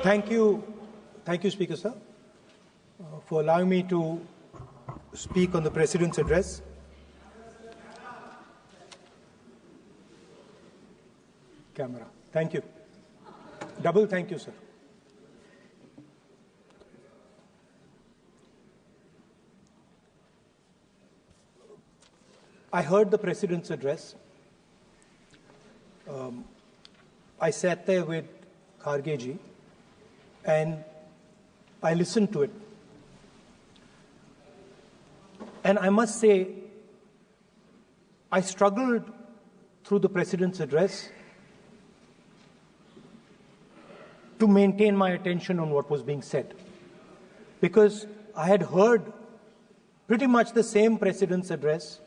Thank you, Speaker Sir, for allowing me to speak on the President's address. Camera. Thank you. Double thank you, sir. I heard the President's address. I sat there with Kharge ji and I listened to it. And I must say, I struggled through the President's address to maintain my attention on what was being said, because I had heard pretty much the same President's address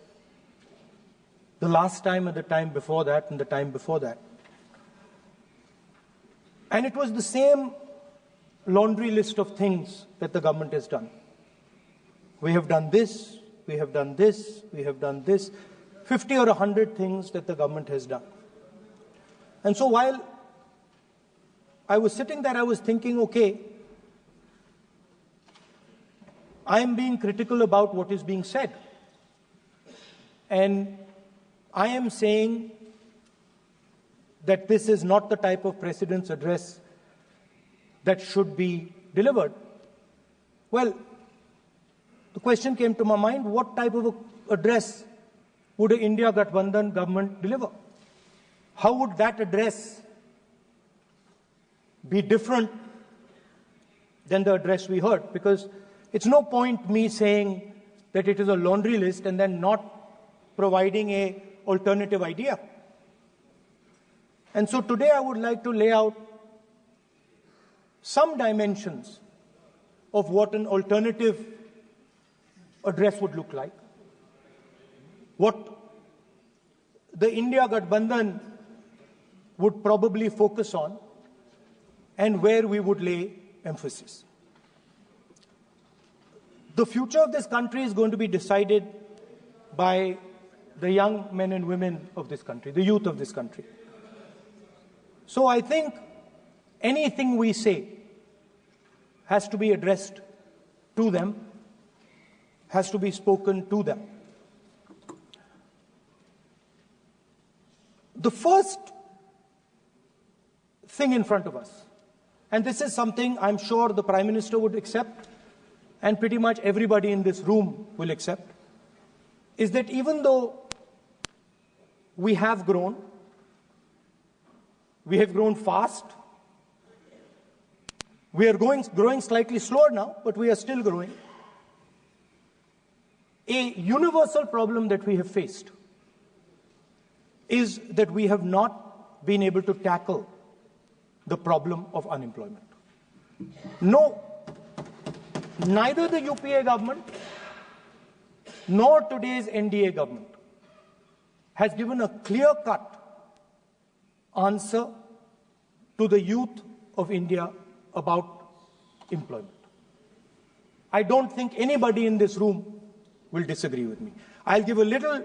the last time and the time before that and the time before that. And it was the same laundry list of things that the government has done. We have done this, we have done this, we have done this, 50 or 100 things that the government has done. And so while I was sitting there, I was thinking, okay, I am being critical about what is being said. And I am saying that this is not the type of President's address that should be delivered. Well, the question came to my mind, what type of address would an India Gathbandhan government deliver? How would that address be different than the address we heard? Because it's no point me saying that it is a laundry list and then not providing an alternative idea. And so today I would like to lay out some dimensions of what an alternative address would look like, what the India Gathbandhan would probably focus on, and where we would lay emphasis. The future of this country is going to be decided by the young men and women of this country, the youth of this country. So I think anything we say has to be addressed to them, has to be spoken to them. The first thing in front of us, and this is something I'm sure the Prime Minister would accept and pretty much everybody in this room will accept, is that even though we have grown fast, we are growing slightly slower now, but we are still growing. A universal problem that we have faced is that we have not been able to tackle the problem of unemployment. No, neither the UPA government nor today's NDA government has given a clear-cut answer to the youth of India about employment. I don't think anybody in this room will disagree with me. I'll give a little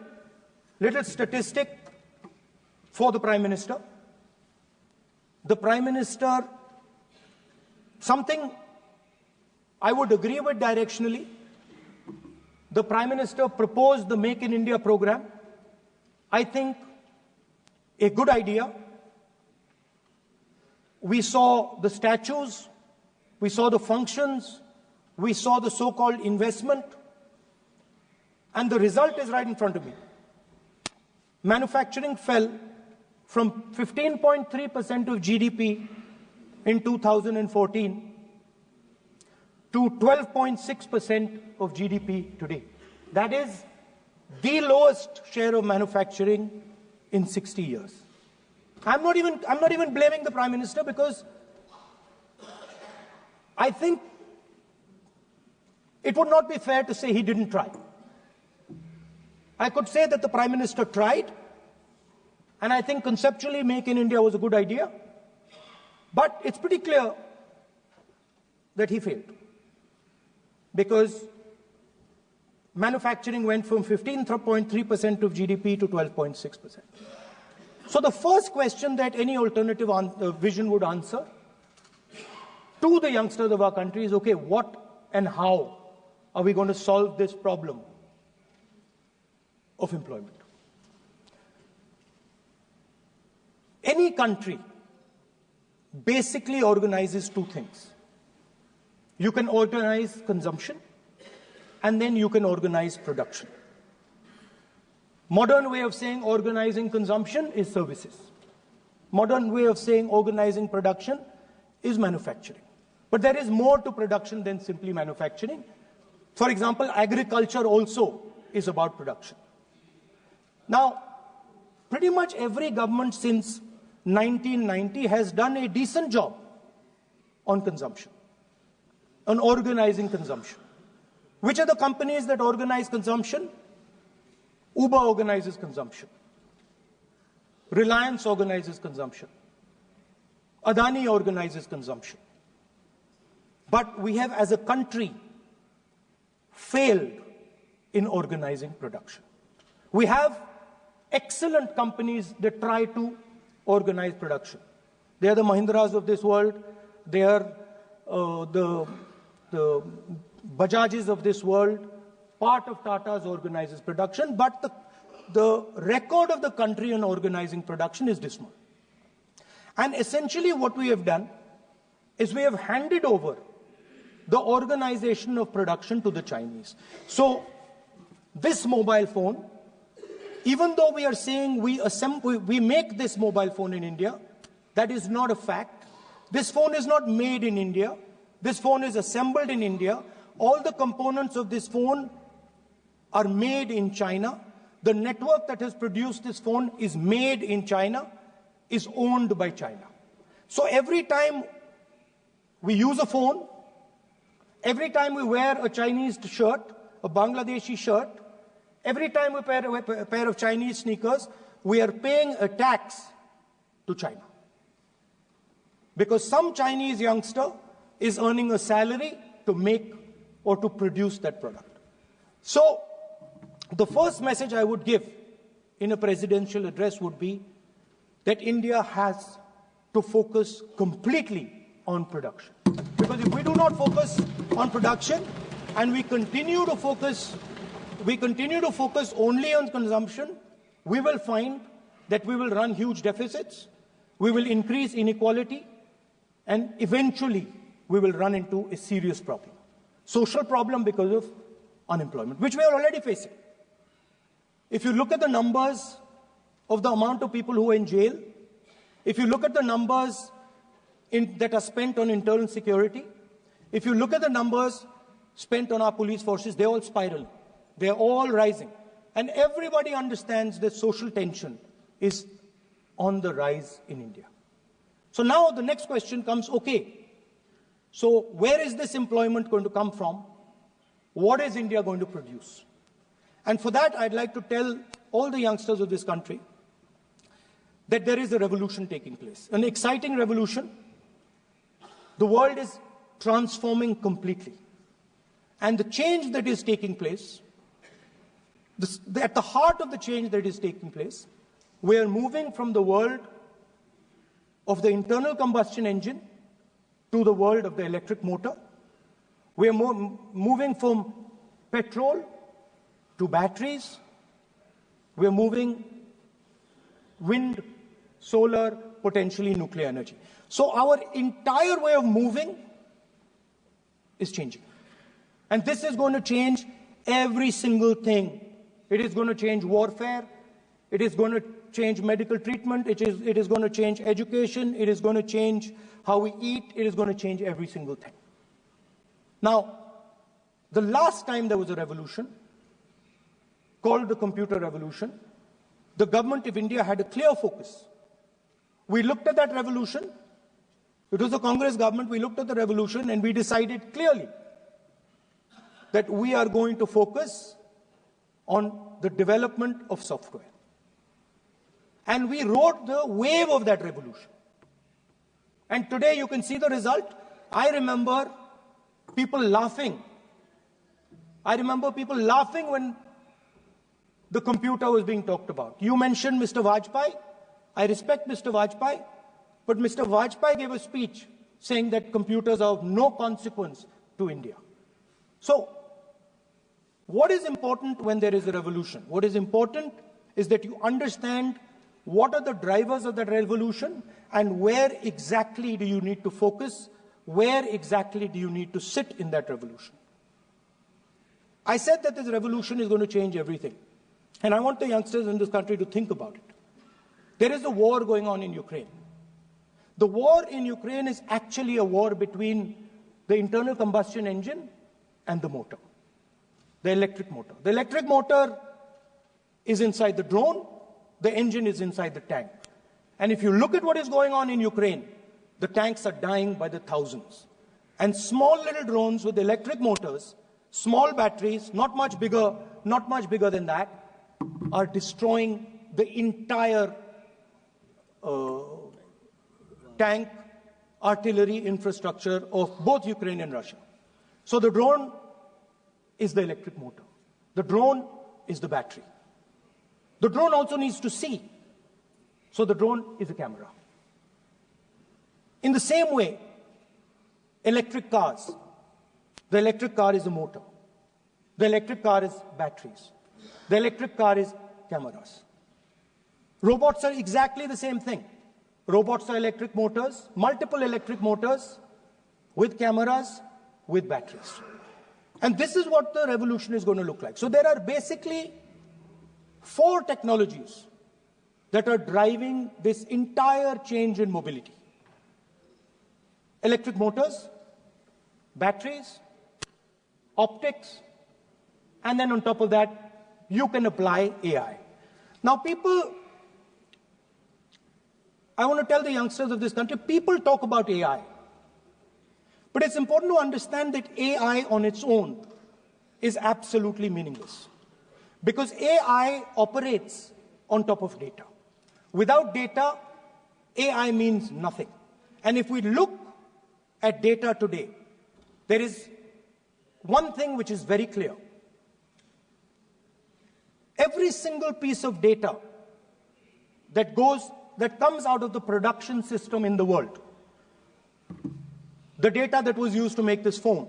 statistic for the Prime Minister. The Prime Minister, something I would agree with directionally. The Prime Minister proposed the Make in India program. I think a good idea. We saw the statues, we saw the functions, we saw the so-called investment, and the result is right in front of me. Manufacturing fell from 15.3% of GDP in 2014 to 12.6% of GDP today. That is the lowest share of manufacturing in 60 years. I'm not even blaming the Prime Minister, because I think it would not be fair to say he didn't try. I could say that the Prime Minister tried, and I think conceptually Make in India was a good idea, but it's pretty clear that he failed, because manufacturing went from 15.3% of GDP to 12.6%. So the first question that any alternative vision would answer to the youngsters of our country is, okay, what and how are we going to solve this problem of employment? Any country basically organizes two things. You can organize consumption, and then you can organize production. Modern way of saying organizing consumption is services. Modern way of saying organizing production is manufacturing. But there is more to production than simply manufacturing. For example, agriculture also is about production. Now, pretty much every government since 1990 has done a decent job on consumption, on organizing consumption. Which are the companies that organize consumption? Uber organizes consumption. Reliance organizes consumption. Adani organizes consumption. But we have, as a country, failed in organizing production. We have excellent companies that try to organize production. They are the Mahindras of this world. They are the Bajajes of this world. Part of Tata's organizes production, but the record of the country in organizing production is dismal. And essentially what we have done is we have handed over the organization of production to the Chinese. So this mobile phone, even though we are saying we make this mobile phone in India, that is not a fact. This phone is not made in India. This phone is assembled in India. All the components of this phone are made in China. The network that has produced this phone is made in China, is owned by China. So every time we use a phone, every time we wear a Chinese shirt, a Bangladeshi shirt, every time we wear a pair of Chinese sneakers, we are paying a tax to China. Because some Chinese youngster is earning a salary to make or to produce that product. So the first message I would give in a presidential address would be that India has to focus completely on production. Because if we do not focus on production and we continue to focus only on consumption, we will find that we will run huge deficits, we will increase inequality, and eventually we will run into a serious problem. Social problem because of unemployment, which we are already facing. If you look at the numbers of the amount of people who are in jail, if you look at the numbers that are spent on internal security, if you look at the numbers spent on our police forces, they're all spiraling. They're all rising. And everybody understands that social tension is on the rise in India. So now the next question comes, okay, so where is this employment going to come from? What is India going to produce? And for that, I'd like to tell all the youngsters of this country that there is a revolution taking place, an exciting revolution. The world is transforming completely. And the change that is taking place, at the heart of the change that is taking place, we are moving from the world of the internal combustion engine to the world of the electric motor. We are moving from petrol to batteries. We are moving wind, solar, potentially nuclear energy. So our entire way of moving is changing. And this is going to change every single thing. It is going to change warfare. It is going to change medical treatment. It is going to change education. It is going to change how we eat. It is going to change every single thing. Now, the last time there was a revolution called the computer revolution, the government of India had a clear focus. We looked at that revolution. It was a Congress government. We looked at the revolution and we decided clearly that we are going to focus on the development of software. And we rode the wave of that revolution. And today you can see the result. I remember people laughing. I remember people laughing when the computer was being talked about. You mentioned Mr. Vajpayee. I respect Mr. Vajpayee, but Mr. Vajpayee gave a speech saying that computers are of no consequence to India. So, what is important when there is a revolution? What is important is that you understand what are the drivers of that revolution and where exactly do you need to focus, where exactly do you need to sit in that revolution. I said that this revolution is going to change everything. And I want the youngsters in this country to think about it. There is a war going on in Ukraine. The war in Ukraine is actually a war between the internal combustion engine and the motor, the electric motor. The electric motor is inside the drone, the engine is inside the tank. And if you look at what is going on in Ukraine, the tanks are dying by the thousands. And small little drones with electric motors, small batteries, not much bigger than that, are destroying the entire tank artillery infrastructure of both Ukraine and Russia. So the drone is the electric motor. The drone is the battery. The drone also needs to see. So the drone is a camera. In the same way, electric cars. The electric car is a motor. The electric car is batteries. The electric car is cameras. Robots are exactly the same thing. Robots are electric motors, multiple electric motors with cameras, with batteries. And this is what the revolution is going to look like. So there are basically 4 technologies that are driving this entire change in mobility. Electric motors, batteries, optics, and then on top of that, you can apply AI. Now I want to tell the youngsters of this country, people talk about AI. But it's important to understand that AI on its own is absolutely meaningless. Because AI operates on top of data. Without data, AI means nothing. And if we look at data today, there is one thing which is very clear. Every single piece of data that comes out of the production system in the world, the data that was used to make this phone,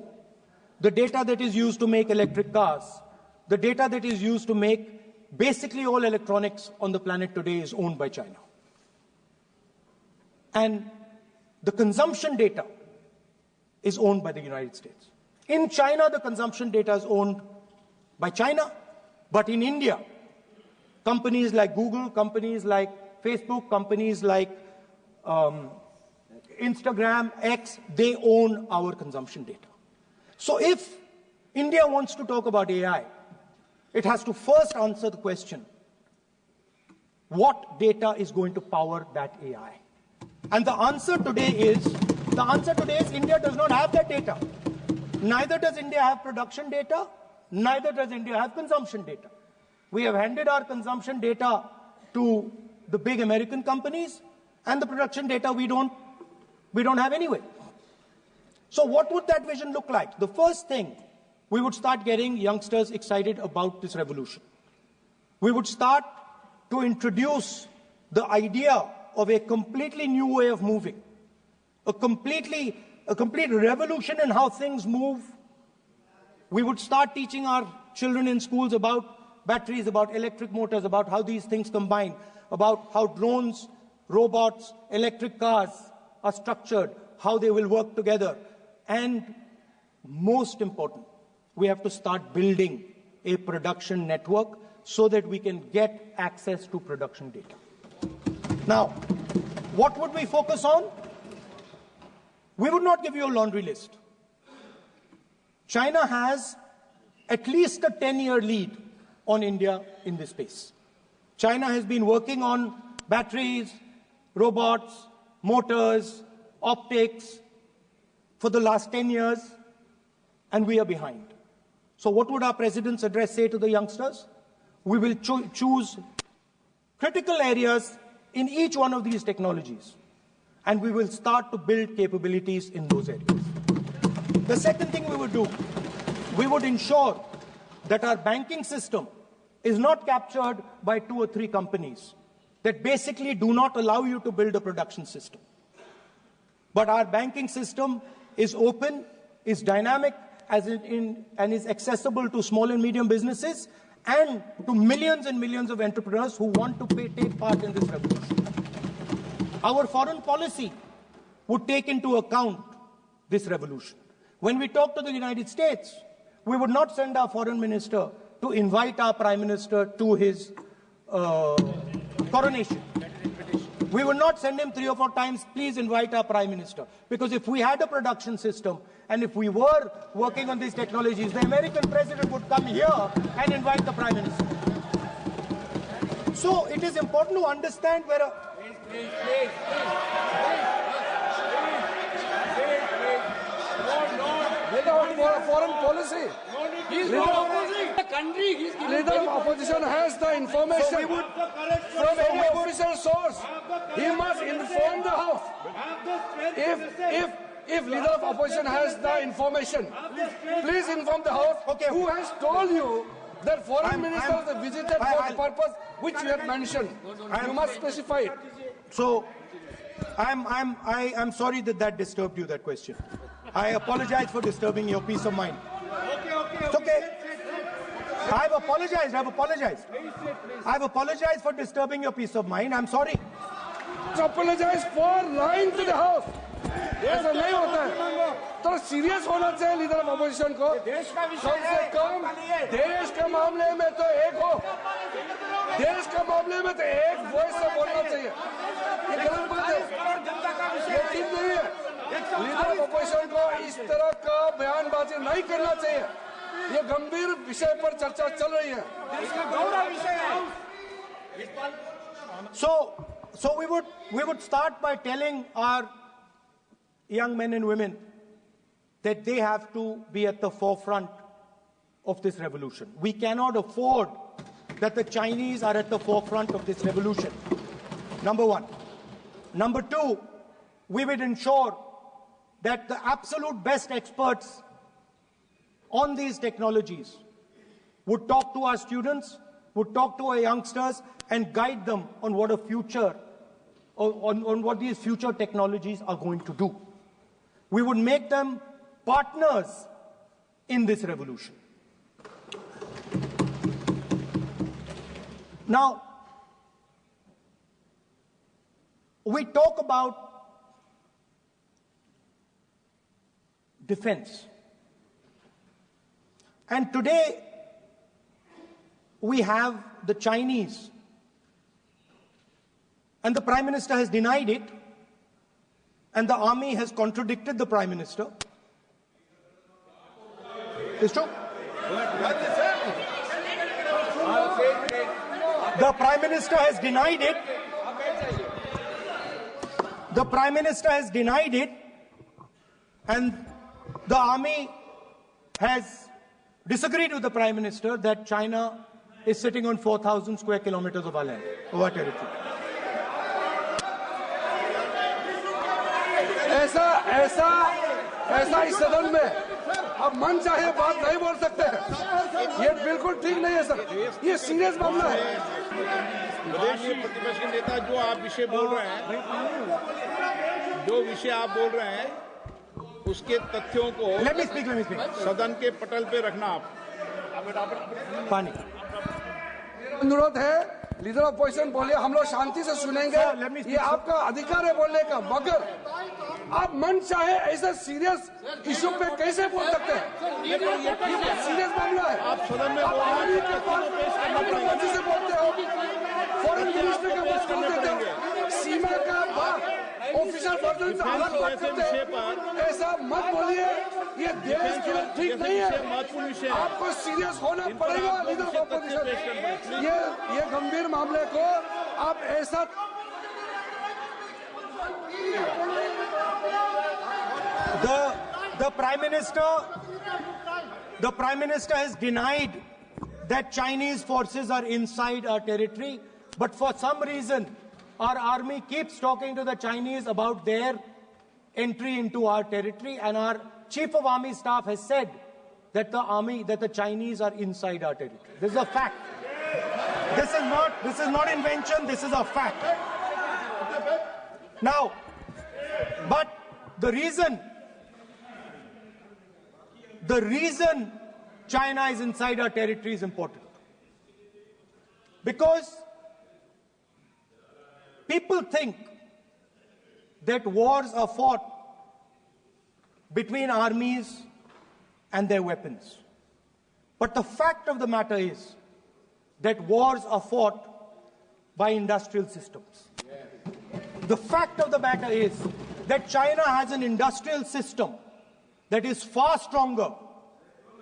the data that is used to make electric cars, the data that is used to make basically all electronics on the planet today is owned by China. And the consumption data is owned by the United States. In China, the consumption data is owned by China, but in India, companies like Google, companies like Facebook, companies like Instagram, X, they own our consumption data. So if India wants to talk about AI, it has to first answer the question, what data is going to power that AI? And the answer today is India does not have that data. Neither does India have production data, neither does India have consumption data. We have handed our consumption data to the big American companies, and the production data we don't have anyway. So what would that vision look like? The first thing, we would start getting youngsters excited about this revolution. We would start to introduce the idea of a completely new way of moving, a complete revolution in how things move. We would start teaching our children in schools about batteries, about electric motors, about how these things combine, about how drones, robots, electric cars are structured, how they will work together. And most important, we have to start building a production network so that we can get access to production data. Now, what would we focus on? We would not give you a laundry list. China has at least a 10-year lead on India in this space. China has been working on batteries, robots, motors, optics for the last 10 years, and we are behind. So what would our president's address say to the youngsters? We will choose critical areas in each one of these technologies, and we will start to build capabilities in those areas. The second thing we would do, we would ensure that our banking system is not captured by 2 or 3 companies that basically do not allow you to build a production system. But our banking system is open, is dynamic, and is accessible to small and medium businesses and to millions and millions of entrepreneurs who want to take part in this revolution. Our foreign policy would take into account this revolution. When we talk to the United States, we would not send our foreign minister to invite our prime minister to his coronation. We would not send him 3 or 4 times, please invite our prime minister. Because if we had a production system and if we were working on these technologies, the American president would come here and invite the prime minister. So it is important to understand where a... Foreign policy. Leader of opposition has the information from any official source. He must inform the House. If leader of opposition has the information, please inform the House. Who has told you that foreign ministers visited for the purpose which you have mentioned? You must specify it. So, I'm sorry that disturbed you, that question. I apologize for disturbing your peace of mind. It's okay. I've apologized. I've apologized for disturbing your peace of mind. I'm sorry. Apologize for lying to the House. ऐसा नहीं होता है. तो serious होना चाहिए leader of opposition को. कम से कम देश के मामले में तो एक हो. देश के मामले में तो एक वॉइस से बोलना चाहिए. ये गलत बात है. ये ठीक नहीं है. लीडर ऑफ अपोजिशन को इस तरह का बयानबाजी नहीं करना चाहिए. ये गंभीर विषय पर चर्चा चल रही है. इसका गौरव विषय है. So we would start by telling our young men and women that they have to be at the forefront of this revolution. We cannot afford that the Chinese are at the forefront of this revolution. Number one. Number two, we would ensure that the absolute best experts on these technologies would talk to our students, would talk to our youngsters, and guide them on what a future, on what these future technologies are going to do. We would make them partners in this revolution. Now, we talk about defense. And today, we have the Chinese. And the Prime Minister has denied it. And the army has contradicted the Prime Minister. It's true. The Prime Minister has denied it. The Prime Minister has denied it. And the army has disagreed with the Prime Minister that China is sitting on 4,000 square kilometers of our land, of our territory. ऐसा इस सदन में अब मन चाहे बात नहीं बोल सकते हैं. ये बिल्कुल ठीक नहीं है सर. ये सीरियस मामला है. विदेशी प्रतिपक्ष के नेता जो आप विषय बोल रहे हैं, उसके तथ्यों को सदन के पटल पे रखना. आप पानी अनुरोध है लीडर ऑफ अपोजिशन बोलिए, हम लोग शांति से सुनेंगे. ये आपका अधिकार है बोलने का, मगर आप मन चाहे ऐसा सीरियस इशू पे कैसे बोल सकते हैं? ये सीरियस मामला है. आप सदन में से बोलते हो, फॉरेन मिनिस्टर का बात बोल देते हो, सीमा का बात ऑफिशियल वर्जन से अलग बात करते हैं. ऐसा मत बोलिए. ये देश के लिए ठीक नहीं है. आपको सीरियस होना पड़ेगा लीडर ऑफ अपोजिशन. ये गंभीर मामले को आप ऐसा The Prime Minister has denied that Chinese forces are inside our territory, but for some reason our army keeps talking to the Chinese about their entry into our territory, and our Chief of Army Staff has said that the Chinese are inside our territory. This is a fact. This is not invention, this is a fact. Now, but the reason China is inside our territory is important. Because people think that wars are fought between armies and their weapons. But the fact of the matter is that wars are fought by industrial systems. The fact of the matter is that China has an industrial system that is far stronger,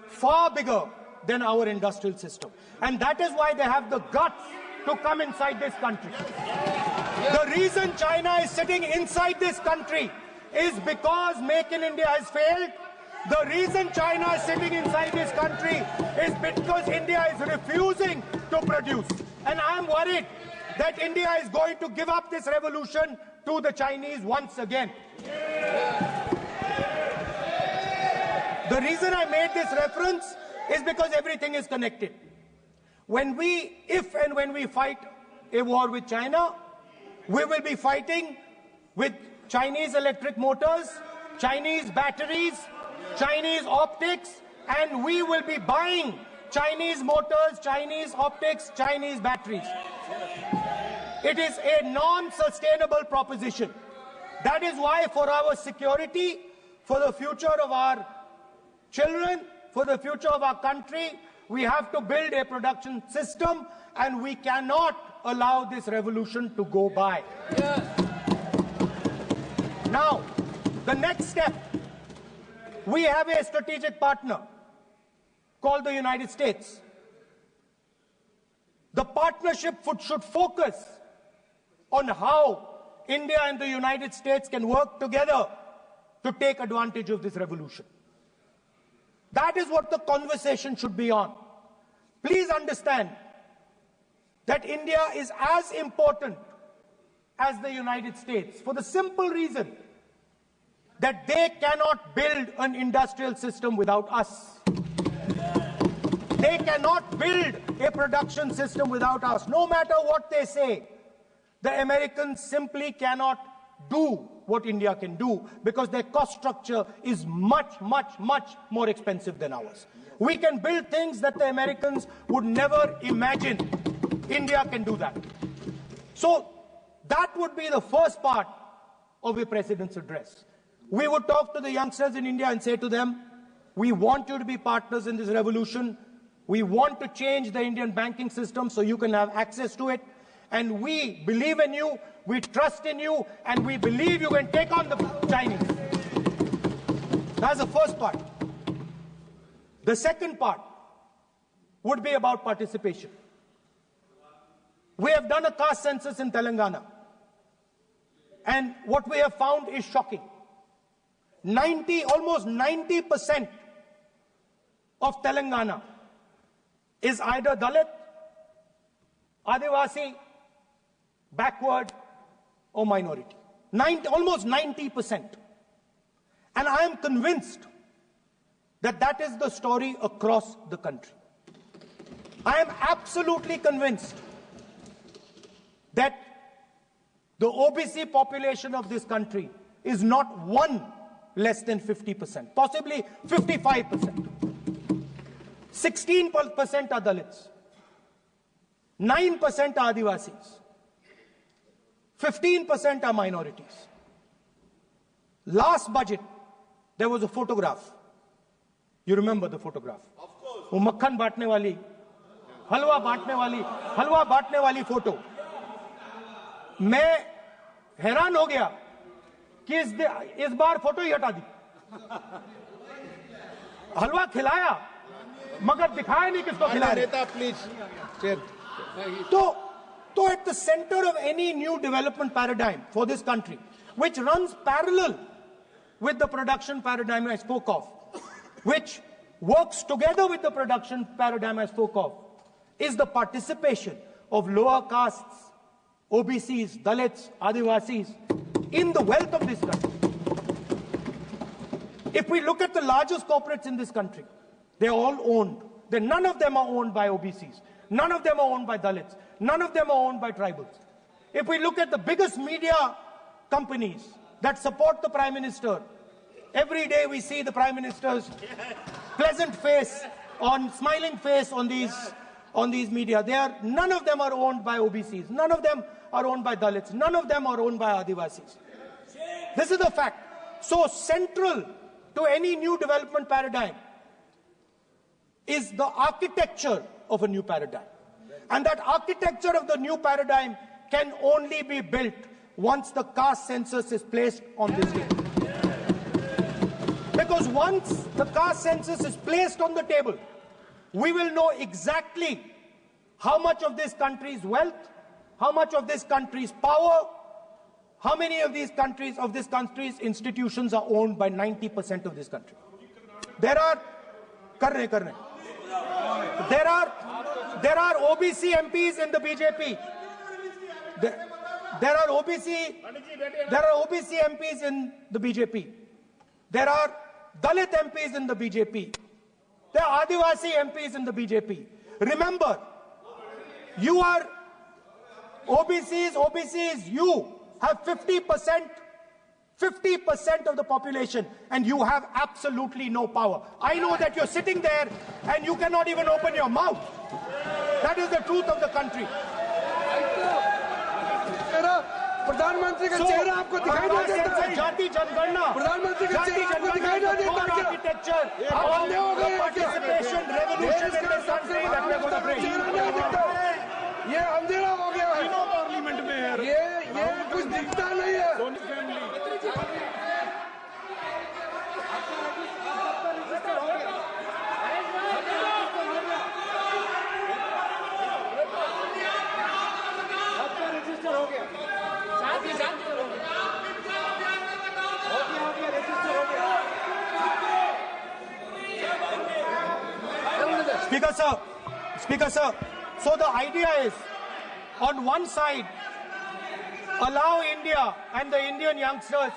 far bigger than our industrial system. And that is why they have the guts to come inside this country. The reason China is sitting inside this country is because Make in India has failed. The reason China is sitting inside this country is because India is refusing to produce. And I'm worried that India is going to give up this revolution to the Chinese once again. The reason I made this reference is because everything is connected. If and when we fight a war with China, we will be fighting with Chinese electric motors, Chinese batteries, Chinese optics, and we will be buying Chinese motors, Chinese optics, Chinese batteries. It is a non-sustainable proposition. That is why for our security, for the future of our children, for the future of our country, we have to build a production system, and we cannot allow this revolution to go by. Yes. Now, the next step, we have a strategic partner called the United States. The partnership should focus on how India and the United States can work together to take advantage of this revolution. That is what the conversation should be on. Please understand that India is as important as the United States for the simple reason that they cannot build an industrial system without us. They cannot build a production system without us. No matter what they say, the Americans simply cannot do what India can do because their cost structure is much, much, much more expensive than ours. We can build things that the Americans would never imagine. India can do that. So that would be the first part of a president's address. We would talk to the youngsters in India and say to them, we want you to be partners in this revolution. We want to change the Indian banking system so you can have access to it. And we believe in you, we trust in you, and we believe you can take on the Chinese. That's the first part. The second part would be about participation. We have done a caste census in Telangana, and what we have found is shocking. Almost 90% of Telangana is either Dalit, Adivasi, backward, or minority. Almost 90%. And I am convinced that that is the story across the country. I am absolutely convinced that the OBC population of this country is not one less than 50%, possibly 55%. 16% are Dalits, 9% are Adivasis, 15% are minorities. Last budget, there was a photograph. You remember the photograph? Of course. वो मक्खन बांटने वाली, हलवा बांटने वाली photo. मैं हैरान हो गया कि इस बार फोटो ही हटा दी. हलवा खिलाया मगर दिखाया नहीं किसको खिला रहे. So at the center of any new development paradigm for this country, which runs parallel with the production paradigm I spoke of, which works together with the production paradigm I spoke of, is the participation of lower castes, OBCs, Dalits, Adivasis in the wealth of this country. If we look at the largest corporates in this country, they're all owned. None of them are owned by OBCs. None of them are owned by Dalits. None of them are owned by tribals. If we look at the biggest media companies that support the Prime Minister. Every day we see the Prime Minister's pleasant face, smiling face on these media. None of them are owned by OBCs. None of them are owned by Dalits. None of them are owned by Adivasis. This is the fact. So central to any new development paradigm is the architecture of a new paradigm. And that architecture of the new paradigm can only be built once the caste census is placed on this table. Because once the caste census is placed on the table, we will know exactly how much of this country's wealth, how much of this country's power, how many of this country's institutions are owned by 90% of this country. There are OBC MPs in the BJP. There are OBC MPs in the BJP. There are Dalit MPs in the BJP. There are Adivasi MPs in the BJP. Remember, you are OBCs, you have 50% of the population, and you have absolutely no power. I know that you're sitting there and you cannot even open your mouth. That is the truth of the country. प्रधानमंत्री का चेहरा आपको दिखाई नहीं देता है। जाति जनगणना, प्रधानमंत्री का चेहरा आपको दिखाई नहीं देता क्या? आर्किटेक्चर, अंधे हो गए हैं क्या? Participation, revolution in the country that we are going to bring. ये अंधेरा हो गया है। पार्लियामेंट में है। ये कुछ दिखता नहीं है। Speaker sir, so the idea is, on one side, allow India and the Indian youngsters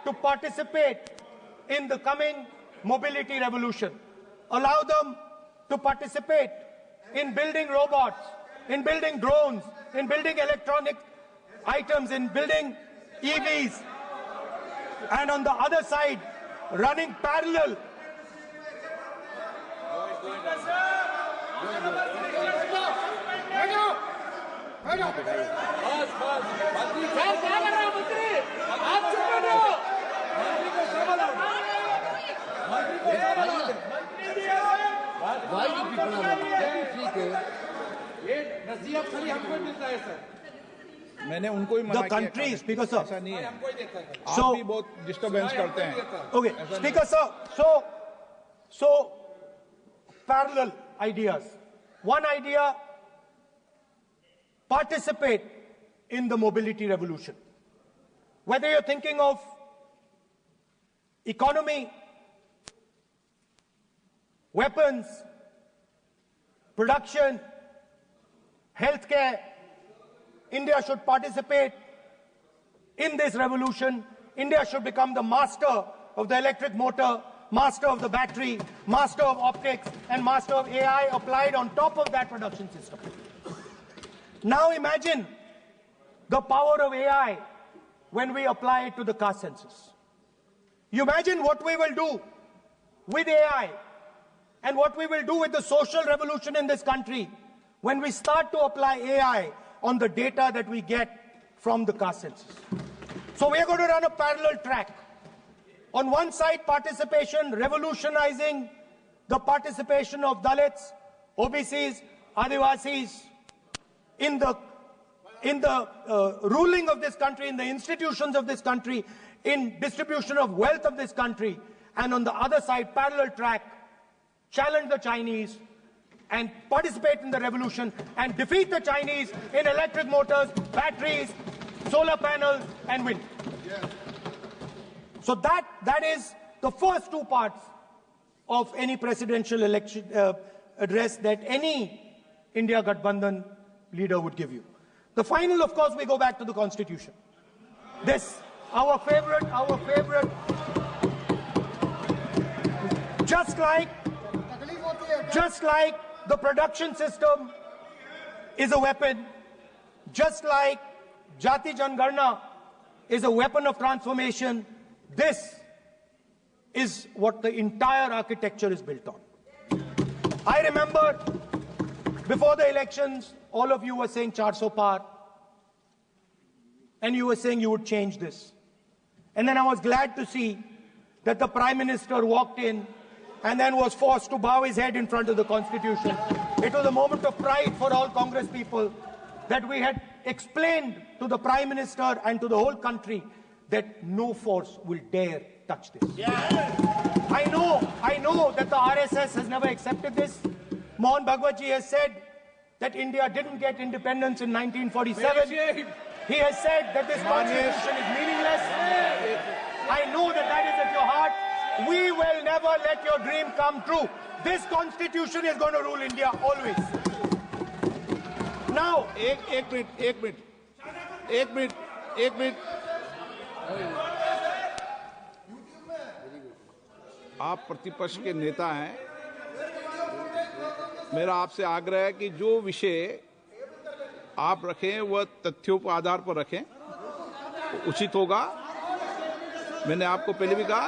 to participate in the coming mobility revolution. Allow them to participate in building robots, in building drones, in building electronic items, in building EVs. And on the other side, running parallel मैंने उनको ही मना the country, Speaker sir. ऐसा नहीं है। So, आप भी बहुत disturbance करते हैं। Okay, Speaker sir, so parallel ideas. One idea, participate in the mobility revolution. Whether you're thinking of economy, weapons, production, healthcare, India should participate in this revolution. India should become the master of the electric motor, master of the battery, master of optics, and master of AI applied on top of that production system. Now imagine the power of AI when we apply it to the caste census. You imagine what we will do with AI and what we will do with the social revolution in this country when we start to apply AI on the data that we get from the caste census. So we are going to run a parallel track. On one side, participation, revolutionizing the participation of Dalits, OBCs, Adivasis in the ruling of this country, in the institutions of this country, in distribution of wealth of this country. And on the other side, parallel track, challenge the Chinese and participate in the revolution and defeat the Chinese in electric motors, batteries, solar panels, and wind. Yeah. So that is the first two parts of any presidential election address that any India Gathbandhan leader would give you. The final, of course, we go back to the Constitution. This, our favorite, just like the production system is a weapon, just like Jati Jangarna is a weapon of transformation. This is what the entire architecture is built on. I remember before the elections, all of you were saying 400 par, and you were saying you would change this. And then I was glad to see that the Prime Minister walked in and then was forced to bow his head in front of the Constitution. It was a moment of pride for all Congress people that we had explained to the Prime Minister and to the whole country that no force will dare touch this. I know that the RSS has never accepted this. Mohan Bhagwatji has said that India didn't get independence in 1947. He has said that this constitution is meaningless. I know that that is at your heart. We will never let your dream come true. This constitution is going to rule India always. Now, एक minute आप प्रतिपक्ष के नेता हैं। मेरा आपसे आग्रह है कि जो विषय आप रखें वह तथ्यों पर आधार पर रखें, उचित होगा। मैंने आपको पहले भी कहा,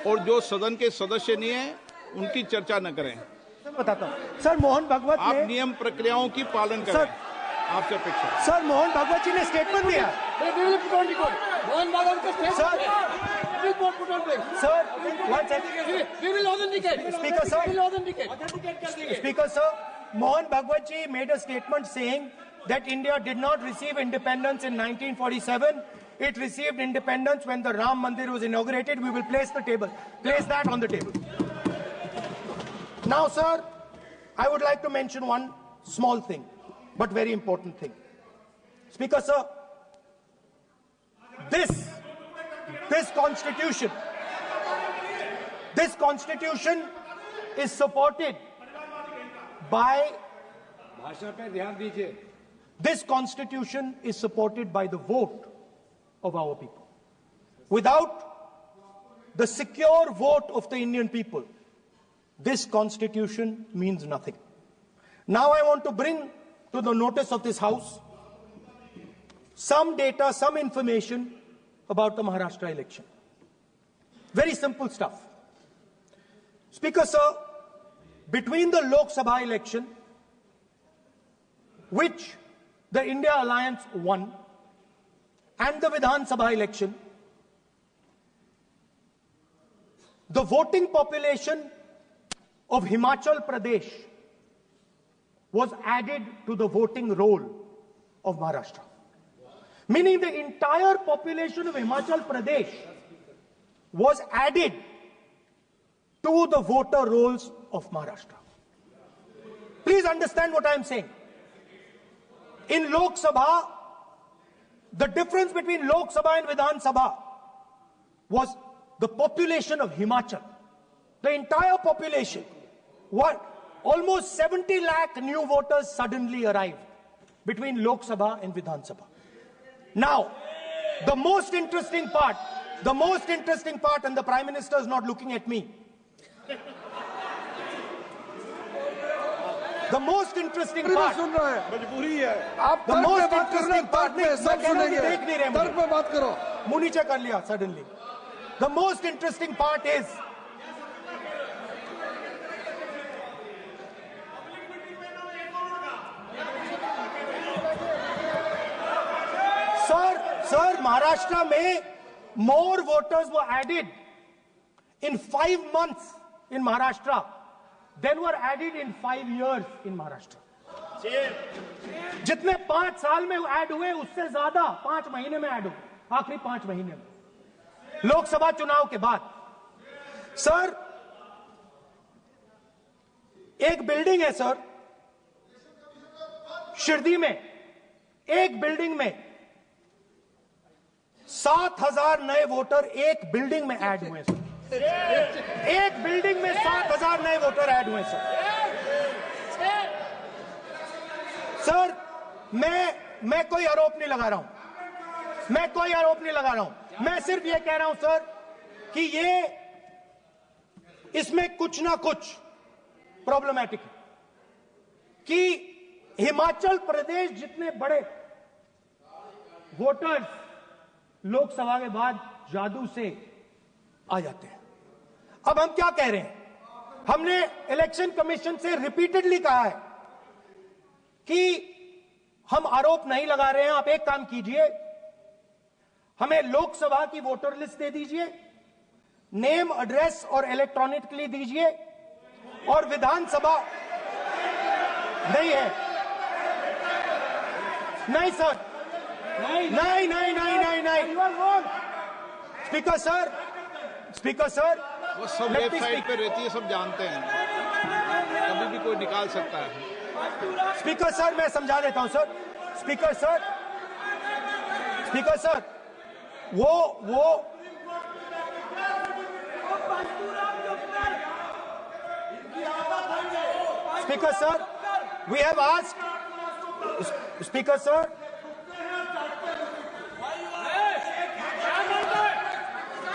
और जो सदन के सदस्य नहीं हैं उनकी चर्चा न करें। बताता हूं सर, मोहन भागवत आप नियम प्रक्रियाओं की पालन करें, आपसे अपेक्षा। सर, मोहन भागवत जी ने स्टेटमेंट दिया। मोहन भागवत का statement Sir, one second. We will authenticate. Speaker, sir. We will authenticate. Speaker, sir, Mohan Bhagwat ji made a statement saying that India did not receive independence in 1947. It received independence when the Ram Mandir was inaugurated. We will place that on the table. Now, sir, I would like to mention one small thing, but very important thing. Speaker, sir, this constitution is supported by this constitution is supported by the vote of our people. Without the secure vote of the Indian people, this constitution means nothing. Now I want to bring to the notice of this House some data, some information about the Maharashtra election. Very simple stuff. Speaker, sir, between the Lok Sabha election, which the India Alliance won, and the Vidhan Sabha election, the voting population of Himachal Pradesh was added to the voting roll of Maharashtra. Meaning the entire population of Himachal Pradesh was added to the voter rolls of Maharashtra. Please understand what I am saying. In Lok Sabha, the difference between Lok Sabha and Vidhan Sabha was the population of Himachal. The entire population. Almost 70 lakh new voters suddenly arrived between Lok Sabha and Vidhan Sabha. Now, the most interesting part, and the Prime Minister is not looking at me. The most interesting part, suddenly. The most interesting part is, Sir, Maharashtra mein more voters were added in 5 months in Maharashtra than were added in 5 years in Maharashtra. जितने 5 साल में add हुए उससे ज्यादा 5 महीने में add हुए, आखिरी 5 महीने में लोकसभा चुनाव के बाद। सर, एक बिल्डिंग है सर शिरडी में, एक बिल्डिंग में 7,000 नए वोटर एक बिल्डिंग में ऐड हुए सर। एक बिल्डिंग में 7,000 नए वोटर ऐड हुए सर। मैं कोई आरोप नहीं लगा रहा हूं, मैं सिर्फ ये कह रहा हूं सर कि इसमें कुछ ना कुछ प्रॉब्लमैटिक है कि हिमाचल प्रदेश जितने बड़े वोटर्स लोकसभा के बाद जादू से आ जाते हैं। अब हम क्या कह रहे हैं? हमने इलेक्शन कमीशन से रिपीटेडली कहा है कि हम आरोप नहीं लगा रहे हैं, आप एक काम कीजिए, हमें लोकसभा की वोटर लिस्ट दे दीजिए, नेम एड्रेस और इलेक्ट्रॉनिकली दीजिए, और विधानसभा नहीं है। नहीं सर, नहीं नहीं नहीं नहीं नहीं नहीं स्पीकर सर, स्पीकर सर, वो सब वेबसाइट पे रहती है, सब जानते हैं, कभी भी कोई निकाल सकता है। स्पीकर सर, मैं समझा देता हूं sir. Speaker sir, speaker sir, वो speaker sir, we have asked, speaker sir,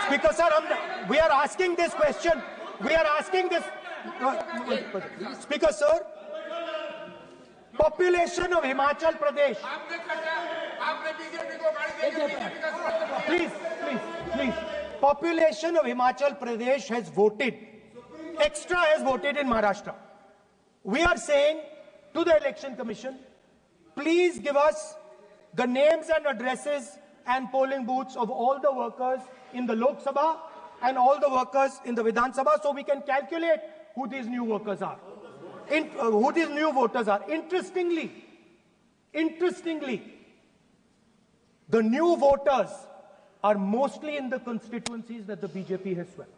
speaker sir, we are asking this question, we are asking this, speaker sir, population of Himachal Pradesh, please, population of Himachal Pradesh has voted, extra has voted in Maharashtra. We are saying to the election commission, please give us the names and addresses and polling booths of all the workers in the Lok Sabha and all the workers in the Vidhan Sabha, so we can calculate who these new workers are, who these new voters are. Interestingly, the new voters are mostly in the constituencies that the BJP has swept.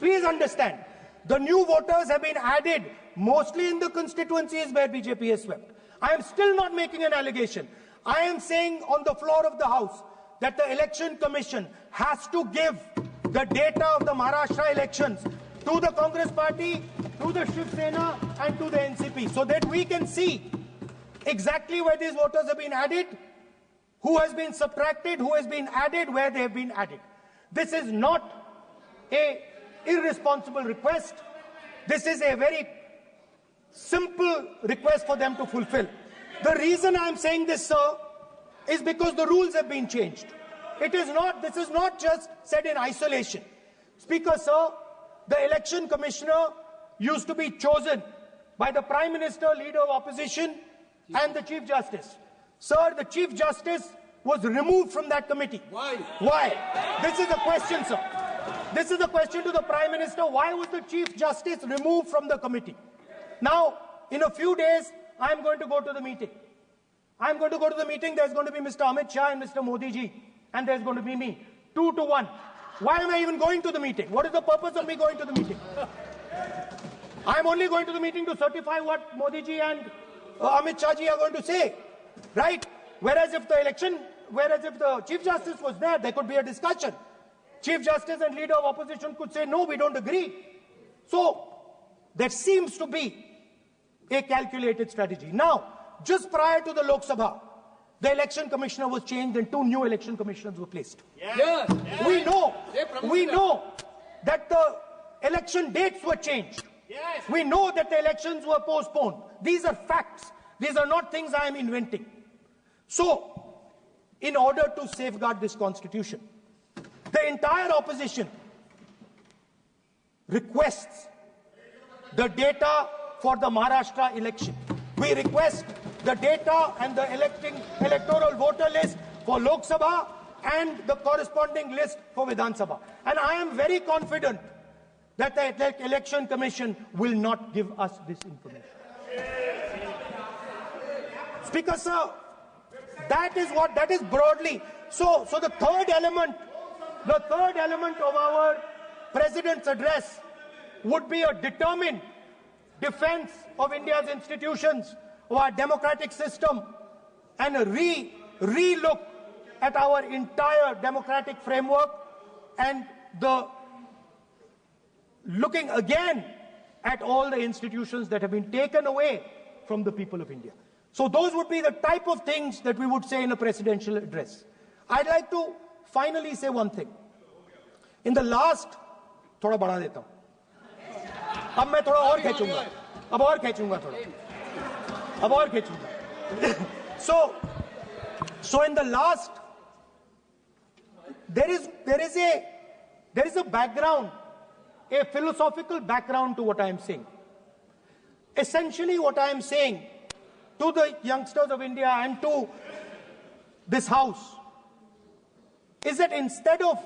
Please understand, the new voters have been added mostly in the constituencies where BJP has swept. I am still not making an allegation. I am saying on the floor of the House that the Election Commission has to give the data of the Maharashtra elections to the Congress Party, to the Shiv Sena and to the NCP, so that we can see exactly where these voters have been added, who has been subtracted, who has been added, where they have been added. This is not an irresponsible request. This is a very simple request for them to fulfill. The reason I am saying this, sir, is because the rules have been changed. This is not just said in isolation. Speaker, sir, the election commissioner used to be chosen by the Prime Minister, Leader of Opposition, and the Chief Justice. Sir, the Chief Justice was removed from that committee. Why? Why? This is the question, sir. This is the question to the Prime Minister. Why was the Chief Justice removed from the committee? Now, in a few days, I am going to go to the meeting. I am going to go to the meeting. There's going to be Mr. Amit Shah and Mr. Modi ji. And there's going to be me. 2 to 1. Why am I even going to the meeting? What is the purpose of me going to the meeting? I am only going to the meeting to certify what Modi ji and Amit Shah ji are going to say. Right? Whereas if the Chief Justice was there, there could be a discussion. Chief Justice and Leader of Opposition could say, no, we don't agree. So, there seems to be a calculated strategy. Now, just prior to the Lok Sabha, the election commissioner was changed and 2 new election commissioners were placed. Yes. We know that the election dates were changed. Yes. We know that the elections were postponed. These are facts. These are not things I am inventing. So, in order to safeguard this constitution, the entire opposition requests the data for the Maharashtra election. We request the data and the electoral voter list for Lok Sabha and the corresponding list for Vidhan Sabha. And I am very confident that the Election Commission will not give us this information. Speaker, sir, that is broadly. So the third element of our President's address would be a determined defense of India's institutions, of our democratic system, and a re-look at our entire democratic framework, and the looking again at all the institutions that have been taken away from the people of India. So those would be the type of things that we would say in a presidential address. I'd like to finally say one thing. In the last, थोड़ा बढ़ा देता हूँ. अब मैं थोड़ा और खींचूंगा. अब और खींचूंगा थोड़ा. अब और खींचूंगा. So in the last there is a background, a philosophical background to what I am saying. Essentially, what I am saying to the youngsters of India and to this House is that instead of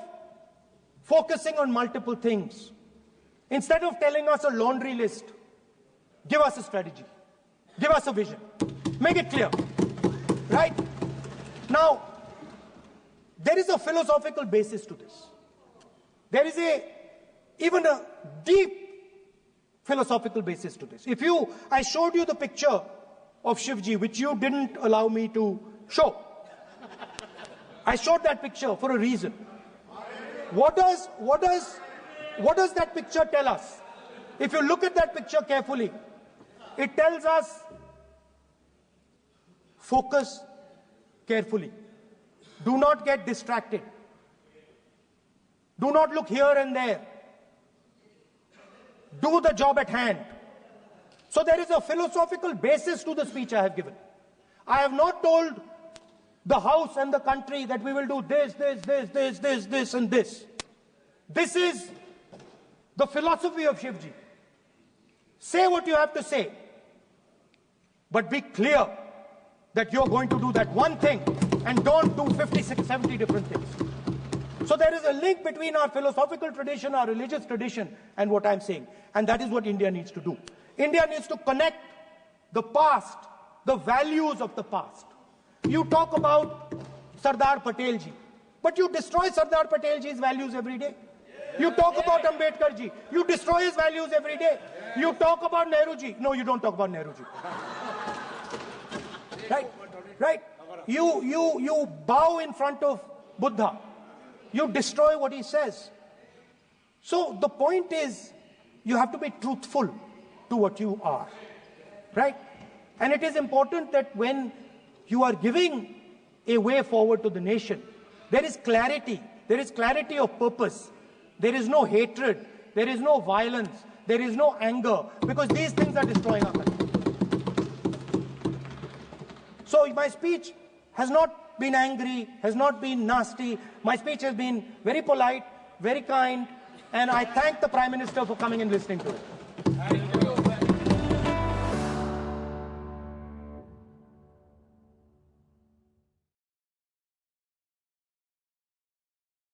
focusing on multiple things, instead of telling us a laundry list, give us a strategy, give us a vision, make it clear, right? Now, there is a philosophical basis to this. There is even a deep philosophical basis to this. I showed you the picture of Shivji, which you didn't allow me to show. I showed that picture for a reason. What does that picture tell us? If you look at that picture carefully, it tells us focus carefully. Do not get distracted. Do not look here and there. Do the job at hand. So there is a philosophical basis to the speech I have given. I have not told the House and the country that we will do this, and this. This is the philosophy of Shivji. Say what you have to say, but be clear that you're going to do that one thing and don't do 56, 70 different things. So there is a link between our philosophical tradition, our religious tradition, and what I'm saying. And that is what India needs to do. India needs to connect the past, the values of the past. You talk about Sardar Patelji, but you destroy Sardar Patelji's values every day. You talk about Ambedkarji, you destroy his values every day. You talk about Nehruji. No, you don't talk about Nehruji. Right? You bow in front of Buddha. You destroy what he says. So the point is, you have to be truthful to what you are, right? And it is important that when you are giving a way forward to the nation, there is clarity of purpose. There is no hatred, there is no violence, there is no anger, because these things are destroying our country. So my speech has not been angry, has not been nasty. My speech has been very polite, very kind, and I thank the Prime Minister for coming and listening to it. Thank you.